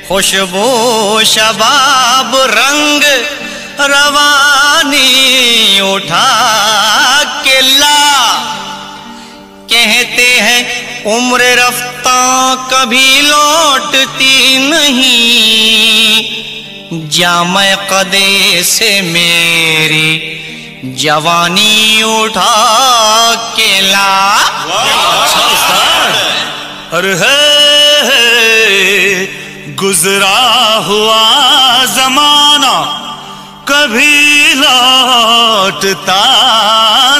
खुशबू शबाब रंग रवानी उठा के ला। कहते हैं उम्र रफ्ता कभी लौटती नहीं, जामे कदे से मेरी जवानी उठा के ला। अरे गुजरा हुआ जमाना कभी लौटता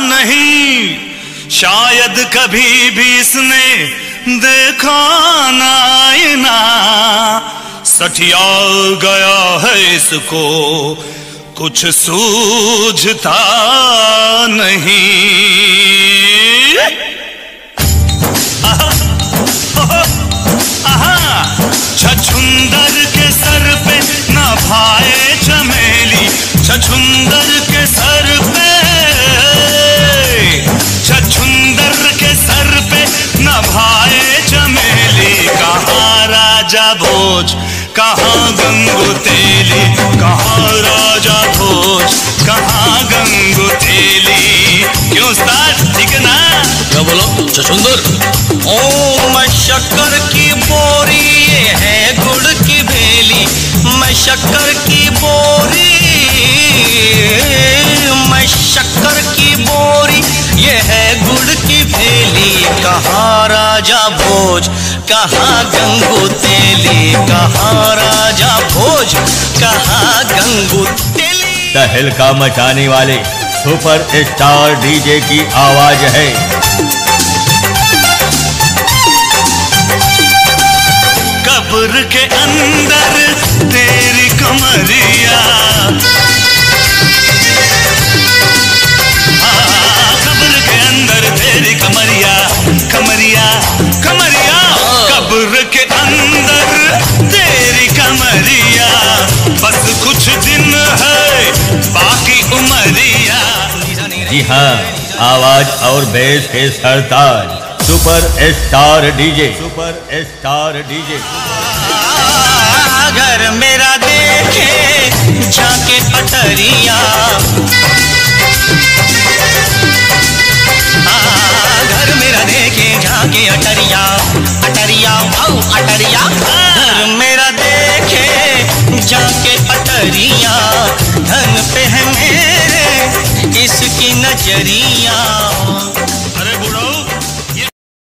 नहीं, शायद कभी भी इसने देखा ना, सठिया गया है इसको कुछ सूझता नहीं। छछुंदर के सर पे न भाए चमेली, छछुंदर के सर पे, छछुंदर के सर पे न भाए चमेली। कहाँ राजा भोज कहाँ गंगू तेली, कहाँ राजा भोज कहाँ गंगू तेली। क्यों उस्ताद, ठीक है ना? क्या बोलो छछुंदर? ओ मैं शक्कर की बोरी ये है गुड़ की भेली, मैं शक्कर की बोरी, मैं शक्कर की बोरी ये है गुड़ की भेली। कहाँ राजा भोज कहाँ गंगू तेली, कहाँ राजा भोज कहाँ गंगू तेली। तहलका मचाने वाले सुपर स्टार डीजे की आवाज है। कब्र के अंदर तेरी कमरिया, कब्र के अंदर तेरी कमरिया, कमरिया कमरिया, कब्र के अंदर तेरी कमरिया। बस कुछ दिन है बाकी उमरिया। जी हाँ, आवाज और बेस के सरताज super star DJ, super star DJ. घर मेरा देखे झांके अटरिया, घर मेरा देखे झांके अटरिया, अटरिया आओ अटरिया। घर मेरा देखे झांके अटरिया, धन पे है मेरे इसकी नजरिया।